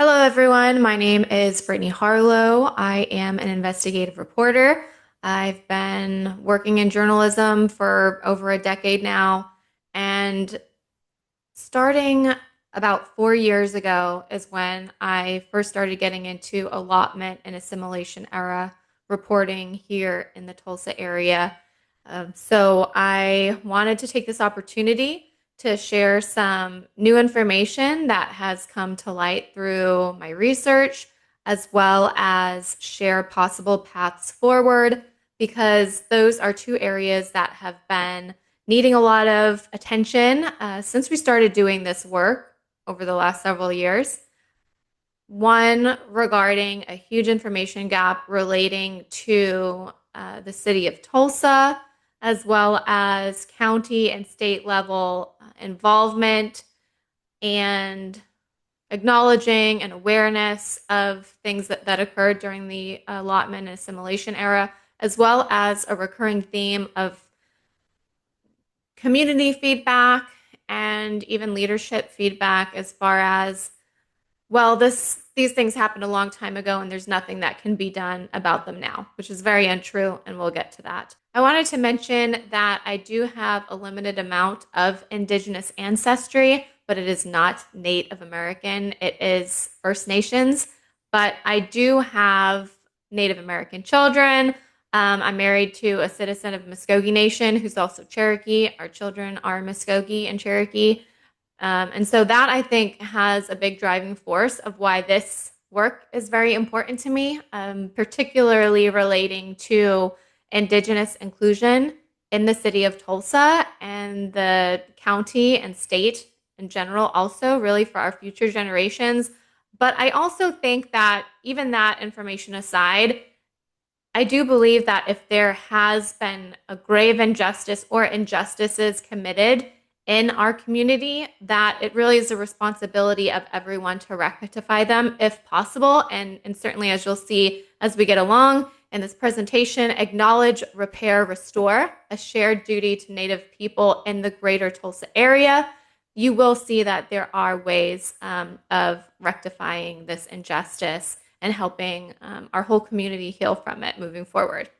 Hello, everyone. My name is Brittany Harlow. I am an investigative reporter. I've been working in journalism for over a decade now, and starting about 4 years ago is when I first started getting into allotment and assimilation era reporting here in the Tulsa area. So I wanted to take this opportunity to share some new information that has come to light through my research, as well as share possible paths forward, because those are two areas that have been needing a lot of attention since we started doing this work over the last several years. One regarding a huge information gap relating to the city of Tulsa, as well as county and state level involvement and acknowledging and awareness of things that occurred during the allotment and assimilation era, as well as a recurring theme of community feedback and even leadership feedback as far as, well, these things happened a long time ago and there's nothing that can be done about them now, which is very untrue, and we'll get to that. I wanted to mention that I do have a limited amount of Indigenous ancestry, but it is not Native American. It is First Nations, but I do have Native American children. I'm married to a citizen of Muskogee Nation who's also Cherokee. Our children are Muskogee and Cherokee. And so that, I think, has a big driving force of why this work is very important to me, particularly relating to Indigenous inclusion in the city of Tulsa and the county and state in general, also really for our future generations. But I also think that, even that information aside, I do believe that if there has been a grave injustice or injustices committed in our community, that it really is a responsibility of everyone to rectify them if possible. And certainly, as you'll see as we get along in this presentation, acknowledge, repair, restore, a shared duty to Native people in the greater Tulsa area. You will see that there are ways of rectifying this injustice and helping our whole community heal from it moving forward.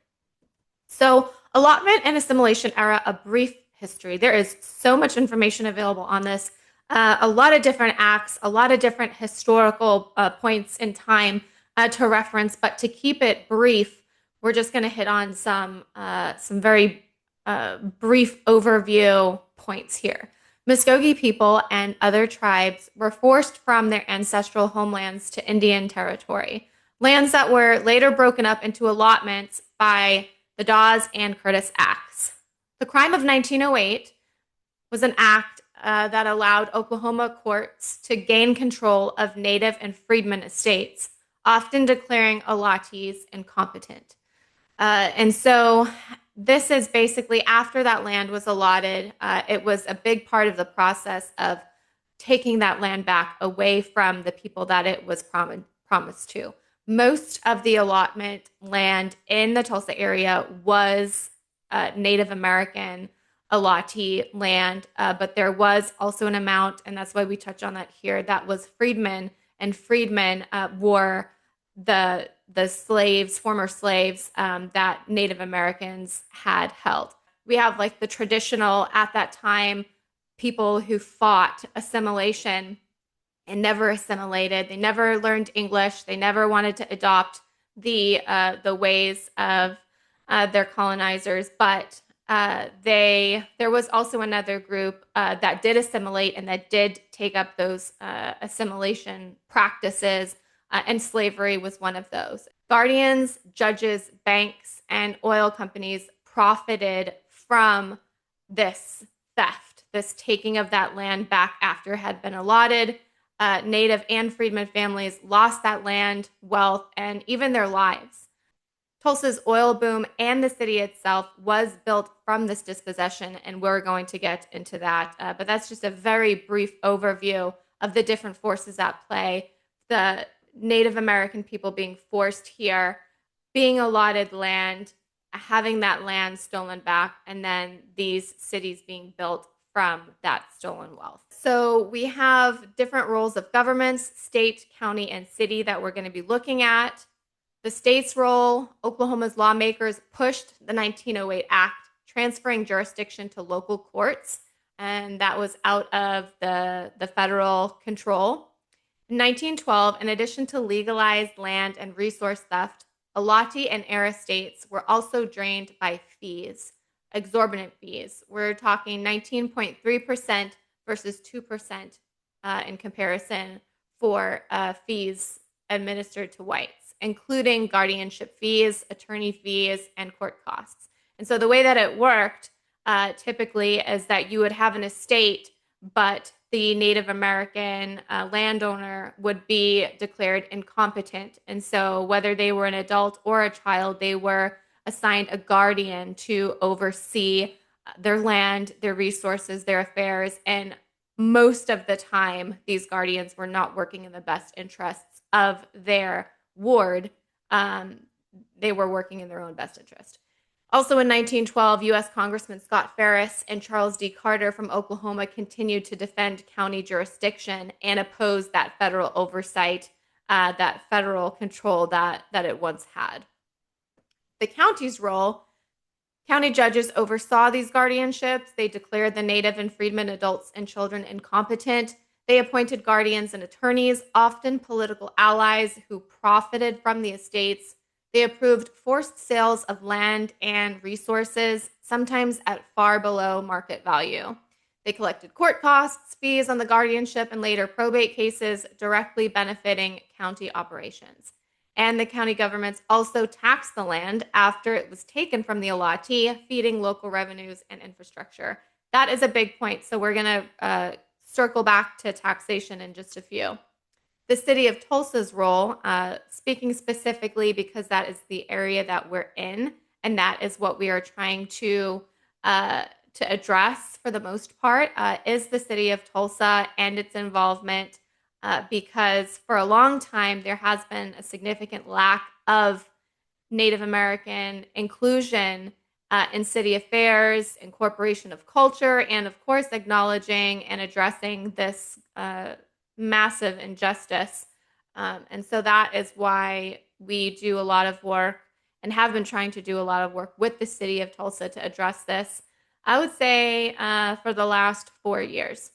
So, allotment and assimilation era, a brief history. There is so much information available on this, a lot of different acts, a lot of different historical points in time to reference. But to keep it brief, we're just going to hit on some very brief overview points here. Muskogee people and other tribes were forced from their ancestral homelands to Indian territory, lands that were later broken up into allotments by the Dawes and Curtis Acts. The crime of 1908 was an act that allowed Oklahoma courts to gain control of Native and freedmen estates, often declaring allottees incompetent. And so this is basically, after that land was allotted, it was a big part of the process of taking that land back away from the people that it was promised to. Most of the allotment land in the Tulsa area was Native American allottee land, but there was also an amount, and that's why we touch on that here, that was freedmen, and freedmen were the slaves, former slaves that Native Americans had held. We have like the traditional, at that time, people who fought assimilation and never assimilated. They never learned English. They never wanted to adopt the ways of their colonizers. But there was also another group that did assimilate and that did take up those assimilation practices, and slavery was one of those. Guardians, judges, banks, and oil companies profited from this theft, this taking of that land back after it had been allotted. Native and freedmen families lost that land, wealth, and even their lives. Tulsa's oil boom and the city itself was built from this dispossession, and we're going to get into that. But that's just a very brief overview of the different forces at play. The Native American people being forced here, being allotted land, having that land stolen back, and then these cities being built from that stolen wealth. So we have different roles of governments, state, county, and city that we're going to be looking at. The state's role: Oklahoma's lawmakers pushed the 1908 Act, transferring jurisdiction to local courts, and that was out of the federal control. In 1912, in addition to legalized land and resource theft, Alati and heir estates were also drained by fees, exorbitant fees. We're talking 19.3% versus 2% in comparison for fees administered to whites, including guardianship fees, attorney fees, and court costs. And so the way that it worked typically is that you would have an estate, but the Native American landowner would be declared incompetent. And so whether they were an adult or a child, they were assigned a guardian to oversee their land, their resources, their affairs. And most of the time, these guardians were not working in the best interests of their ward. They were working in their own best interest. Also in 1912, U.S. Congressman Scott Ferris and Charles D. Carter from Oklahoma continued to defend county jurisdiction and oppose that federal oversight, that federal control that it once had. The county's role: county judges oversaw these guardianships. They declared the Native and freedmen adults and children incompetent. They appointed guardians and attorneys, often political allies who profited from the estates. They approved forced sales of land and resources, sometimes at far below market value. They collected court costs, fees on the guardianship, and later probate cases, directly benefiting county operations. And the county governments also taxed the land after it was taken from the Alati, feeding local revenues and infrastructure. That is a big point, so we're going to circle back to taxation in just a few. The city of Tulsa's role, speaking specifically because that is the area that we're in, and that is what we are trying to address for the most part, is the city of Tulsa and its involvement, because for a long time there has been a significant lack of Native American inclusion in city affairs, incorporation of culture, and of course acknowledging and addressing this massive injustice. And so that is why we do a lot of work and have been trying to do a lot of work with the city of Tulsa to address this, I would say, for the last 4 years.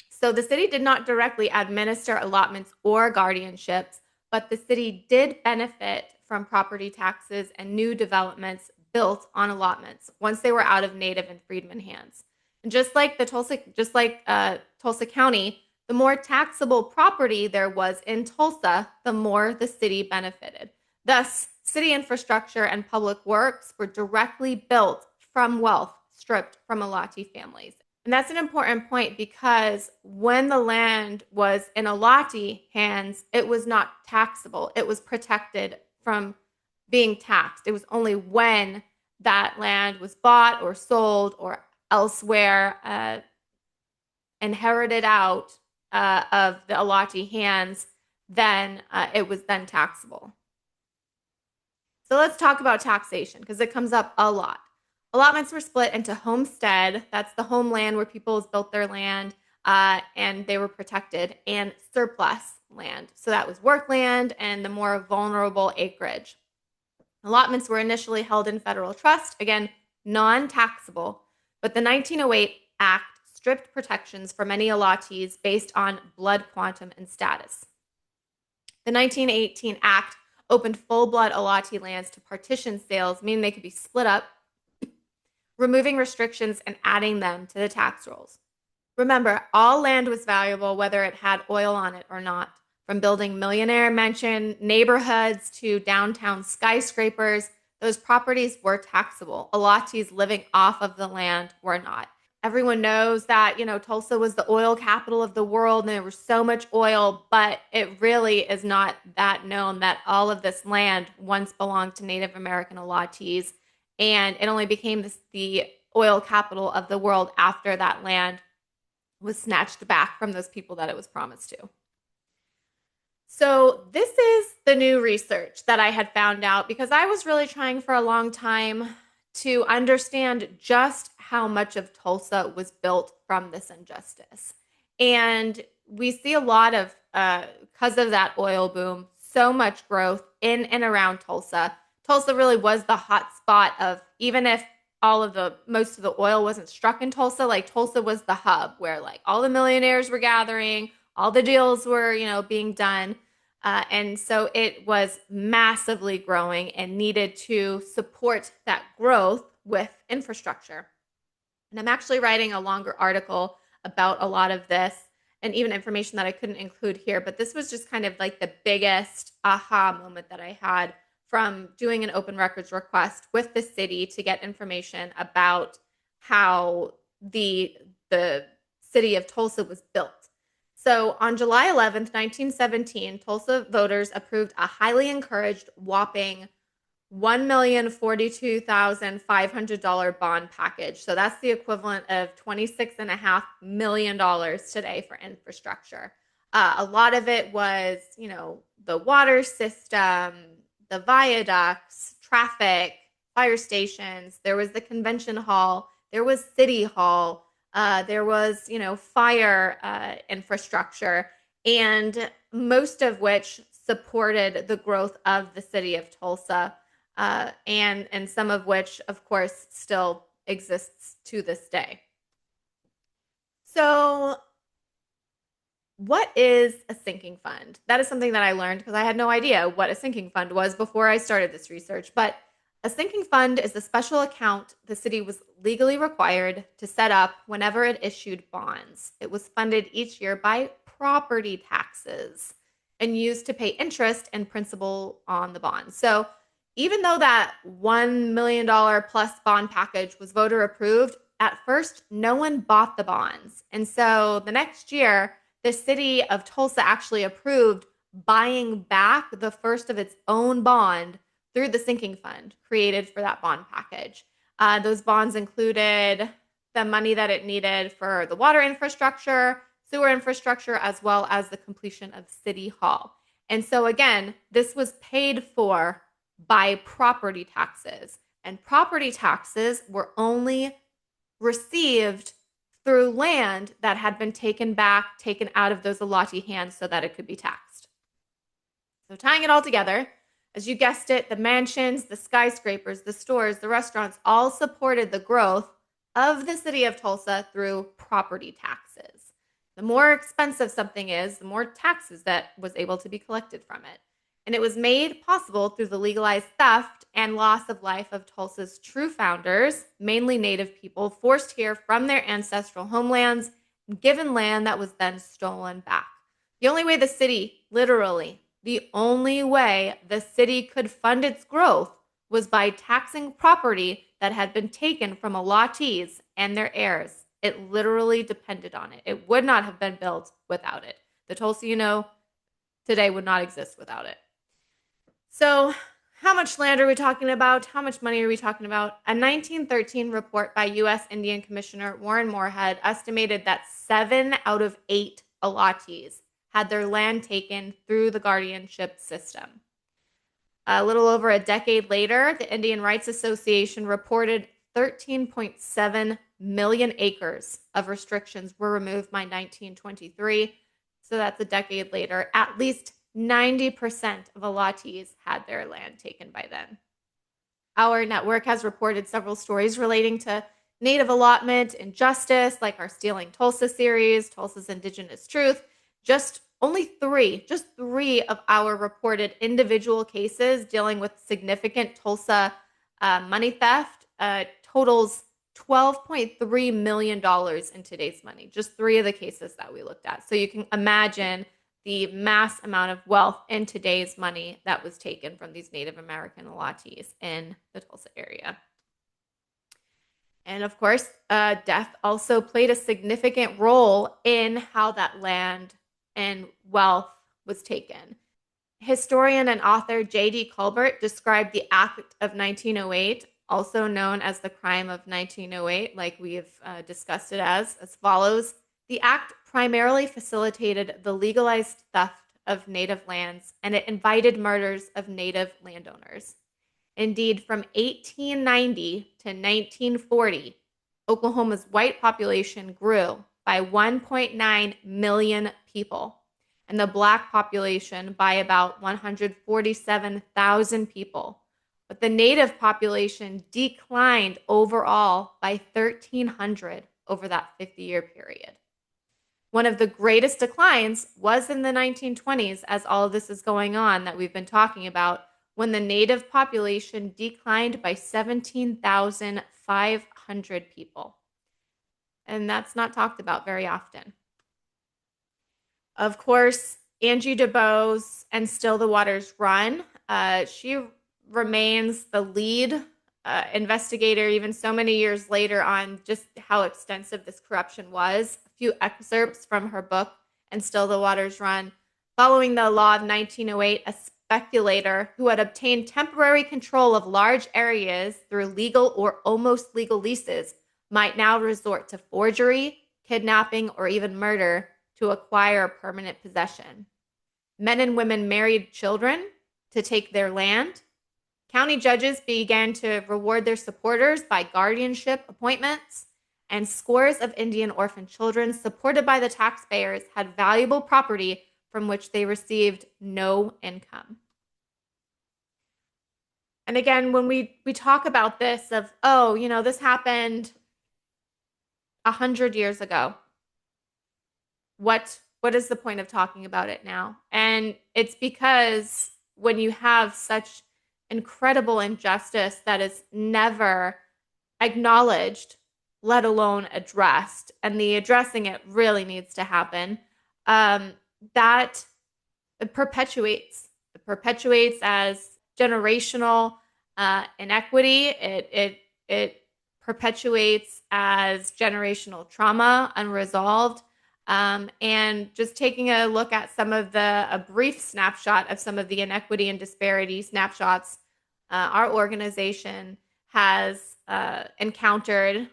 So the city did not directly administer allotments or guardianships, but the city did benefit from property taxes and new developments built on allotments once they were out of Native and freedmen hands. And just like Tulsa County, the more taxable property there was in Tulsa, the more the city benefited. Thus, city infrastructure and public works were directly built from wealth stripped from Alati families. And that's an important point because when the land was in Alati hands, it was not taxable. It was protected from being taxed. It was only when that land was bought or sold or elsewhere inherited out of the Alati hands, then it was then taxable. So let's talk about taxation because it comes up a lot. Allotments were split into homestead, that's the homeland where people built their land and they were protected, and surplus land. So that was work land and the more vulnerable acreage. Allotments were initially held in federal trust, again, non-taxable, but the 1908 Act stripped protections for many Alatis based on blood quantum and status. The 1918 Act opened full-blood Alati lands to partition sales, meaning they could be split up, removing restrictions and adding them to the tax rolls. Remember, all land was valuable whether it had oil on it or not. From building millionaire mansion neighborhoods to downtown skyscrapers, those properties were taxable. Alatis living off of the land were not. Everyone knows that, Tulsa was the oil capital of the world and there was so much oil, but it really is not that known that all of this land once belonged to Native American Alatis, and it only became the oil capital of the world after that land was snatched back from those people that it was promised to. So this is the new research that I had found out because I was really trying for a long time to understand just how much of Tulsa was built from this injustice. And we see a lot of, because of that oil boom, so much growth in and around Tulsa. Tulsa really was the hot spot of, even if most of the oil wasn't struck in Tulsa, like Tulsa was the hub where like all the millionaires were gathering, all the deals were, being done. And so it was massively growing and needed to support that growth with infrastructure. And I'm actually writing a longer article about a lot of this and even information that I couldn't include here. But this was just kind of like the biggest aha moment that I had from doing an open records request with the city to get information about how the city of Tulsa was built. So on July 11th, 1917, Tulsa voters approved a highly encouraged whopping $1,042,500 bond package. So that's the equivalent of $26.5 million today for infrastructure. A lot of it was, the water system, the viaducts, traffic, fire stations. There was the convention hall. There was city hall. There was, fire infrastructure, and most of which supported the growth of the city of Tulsa, and some of which, of course, still exists to this day. So, what is a sinking fund? That is something that I learned because I had no idea what a sinking fund was before I started this research. But a sinking fund is a special account the city was legally required to set up whenever it issued bonds. It was funded each year by property taxes and used to pay interest and principal on the bonds. So even though that $1 million plus bond package was voter approved, at first no one bought the bonds. And so the next year, the city of Tulsa actually approved buying back the first of its own bond through the sinking fund created for that bond package. Those bonds included the money that it needed for the water infrastructure, sewer infrastructure, as well as the completion of City Hall. And so, again, this was paid for by property taxes. And property taxes were only received through land that had been taken out of those allotee hands so that it could be taxed. So tying it all together, as you guessed it, the mansions, the skyscrapers, the stores, the restaurants all supported the growth of the city of Tulsa through property taxes. The more expensive something is, the more taxes that was able to be collected from it. And it was made possible through the legalized theft and loss of life of Tulsa's true founders, mainly Native people, forced here from their ancestral homelands, given land that was then stolen back. The only way the city, literally, the only way the city could fund its growth was by taxing property that had been taken from allottees and their heirs. It literally depended on it. It would not have been built without it. The Tulsa you know today would not exist without it. So, how much land are we talking about? How much money are we talking about? A 1913 report by U.S. Indian Commissioner Warren Moorhead estimated that 7 out of 8 allottees had their land taken through the guardianship system. A little over a decade later, the Indian Rights Association reported 13.7 million acres of restrictions were removed by 1923. So that's a decade later. At least 90% of allottees had their land taken by then. Our network has reported several stories relating to Native allotment and justice, like our Stealing Tulsa series, Tulsa's Indigenous Truth. Just three of our reported individual cases dealing with significant Tulsa money theft totals $12.3 million in today's money. Just 3 of the cases that we looked at. So you can imagine the mass amount of wealth in today's money that was taken from these Native American allottees in the Tulsa area. And of course, death also played a significant role in how that land and wealth was taken. Historian and author J.D. Colbert described the Act of 1908, also known as the Crime of 1908, like we've discussed it as follows. The act primarily facilitated the legalized theft of Native lands, and it invited murders of Native landowners. Indeed, from 1890 to 1940, Oklahoma's white population grew by 1.9 million people, and the black population by about 147,000 people. But the native population declined overall by 1,300 over that 50-year period. One of the greatest declines was in the 1920s, as all of this is going on that we've been talking about, when the native population declined by 17,500 people. And that's not talked about very often. Of course, Angie DuBose and Still the Waters Run. She remains the lead investigator, even so many years later, on just how extensive this corruption was. A few excerpts from her book, And Still the Waters Run. Following the law of 1908, a speculator who had obtained temporary control of large areas through legal or almost legal leases might now resort to forgery, kidnapping, or even murder to acquire permanent possession. Men and women married children to take their land. County judges began to reward their supporters by guardianship appointments, and scores of Indian orphan children supported by the taxpayers had valuable property from which they received no income. And again, when we talk about this of, oh, this happened 100 years ago, what is the point of talking about it now? And it's because when you have such incredible injustice that is never acknowledged, let alone addressed, and the addressing it really needs to happen, that it perpetuates. It perpetuates as generational inequity. It perpetuates as generational trauma, unresolved. And just taking a look at a brief snapshot of some of the inequity and disparity snapshots our organization has encountered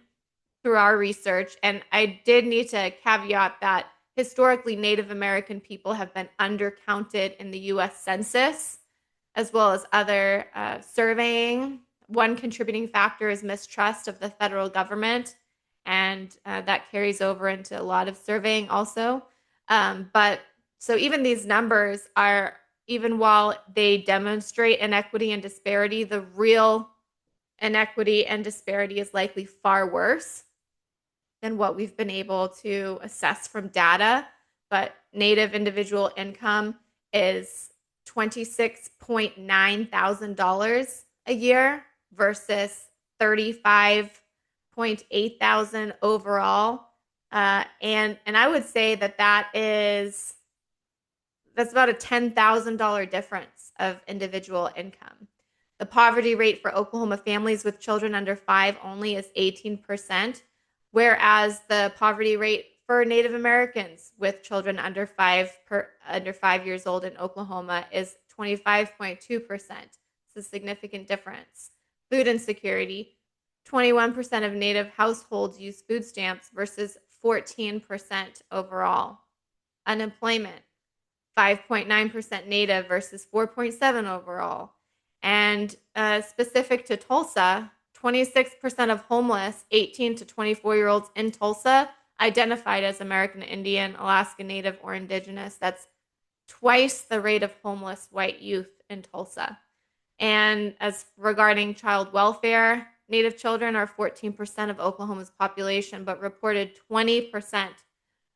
through our research. And I did need to caveat that historically Native American people have been undercounted in the U.S. Census, as well as other surveying. One contributing factor is mistrust of the federal government, and that carries over into a lot of surveying also. But so even these numbers are, even while they demonstrate inequity and disparity, the real inequity and disparity is likely far worse than what we've been able to assess from data. But Native individual income is $26.9 thousand a year versus $35.8 thousand overall. And I would say that's about a $10,000 difference of individual income. The poverty rate for Oklahoma families with children under 5 only is 18%, whereas the poverty rate for Native Americans with children under 5 years old in Oklahoma is 25.2%. It's a significant difference. Food insecurity, 21% of Native households use food stamps versus 14% overall. Unemployment, 5.9% Native versus 4.7% overall. And specific to Tulsa, 26% of homeless 18 to 24-year-olds in Tulsa identified as American Indian, Alaska Native, or Indigenous. That's twice the rate of homeless white youth in Tulsa. And as regarding child welfare, Native children are 14% of Oklahoma's population, but reported 20%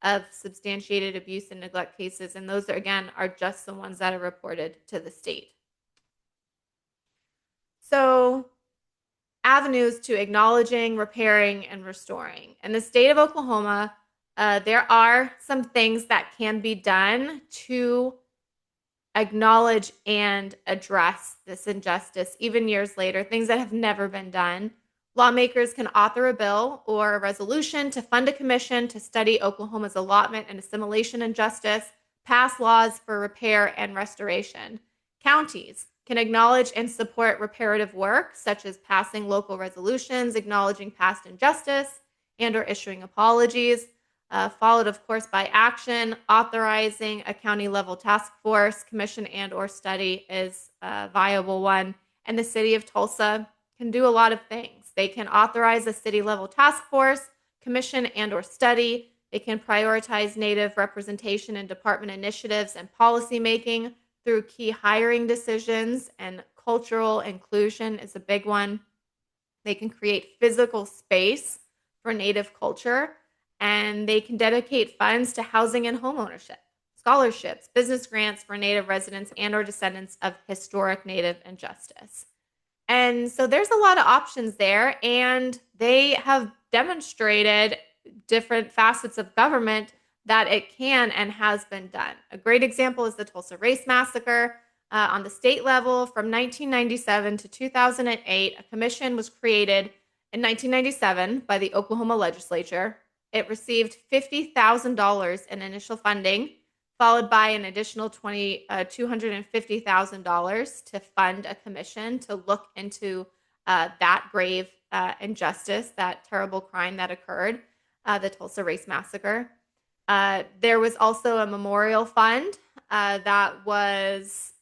of substantiated abuse and neglect cases. And those, again, are just the ones that are reported to the state. So, avenues to acknowledging, repairing, and restoring. In the state of Oklahoma, there are some things that can be done to acknowledge and address this injustice, even years later, things that have never been done. Lawmakers can author a bill or a resolution to fund a commission to study Oklahoma's allotment and assimilation injustice, pass laws for repair and restoration. Counties can acknowledge and support reparative work, such as passing local resolutions, acknowledging past injustice, and or issuing apologies, followed, of course, by action. Authorizing a county-level task force, commission, and or study is a viable one. And the city of Tulsa can do a lot of things. They can authorize a city level task force, commission and or study. They can prioritize Native representation in department initiatives and policy making through key hiring decisions, and cultural inclusion is a big one. They can create physical space for Native culture, and they can dedicate funds to housing and homeownership, scholarships, business grants for Native residents and or descendants of historic Native injustice. And so there's a lot of options there, and they have demonstrated different facets of government that it can and has been done. A great example is the Tulsa Race Massacre. On the state level, from 1997 to 2008, a commission was created in 1997 by the Oklahoma legislature. It received $50,000 in initial funding, followed by an additional $250,000 to fund a commission to look into that grave injustice, that terrible crime that occurred, the Tulsa Race Massacre. There was also a memorial fund that was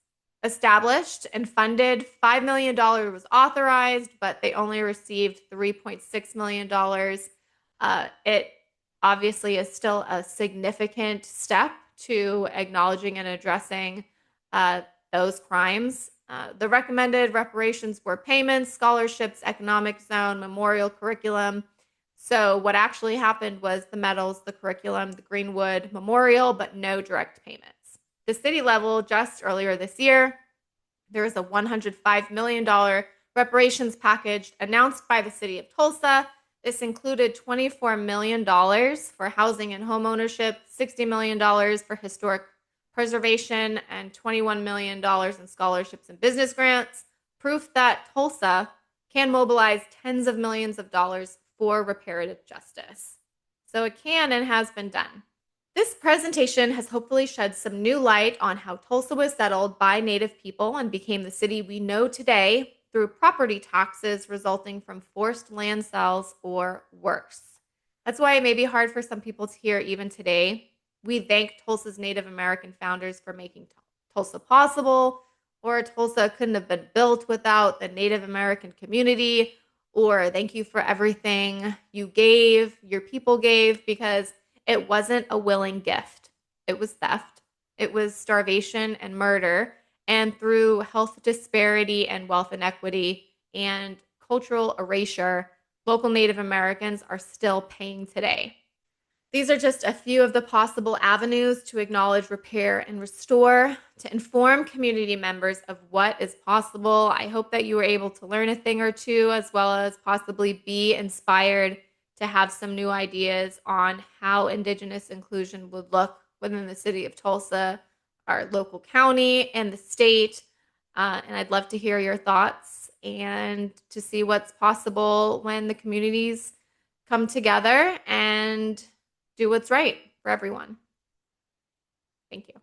established and funded. $5 million was authorized, but they only received $3.6 million. It obviously is still a significant step to acknowledging and addressing those crimes. The recommended reparations were payments, scholarships, economic zone, memorial curriculum. So what actually happened was the medals, the curriculum, the Greenwood Memorial, but no direct payments. The city level, just earlier this year, there was a $105 million reparations package announced by the city of Tulsa. This included $24 million for housing and homeownership, $60 million for historic preservation, and $21 million in scholarships and business grants. Proof that Tulsa can mobilize tens of millions of dollars for reparative justice. So it can and has been done. This presentation has hopefully shed some new light on how Tulsa was settled by Native people and became the city we know today through property taxes resulting from forced land sales or worse. That's why it may be hard for some people to hear even today. We thank Tulsa's Native American founders for making Tulsa possible, or Tulsa couldn't have been built without the Native American community, or thank you for everything you gave, your people gave, because it wasn't a willing gift. It was theft. It was starvation and murder. And through health disparity and wealth inequity and cultural erasure, local Native Americans are still paying today. These are just a few of the possible avenues to acknowledge, repair, and restore, to inform community members of what is possible. I hope that you were able to learn a thing or two, as well as possibly be inspired to have some new ideas on how Indigenous inclusion would look within the city of Tulsa, our local county, and the state. And I'd love to hear your thoughts and to see what's possible when the communities come together and do what's right for everyone. Thank you.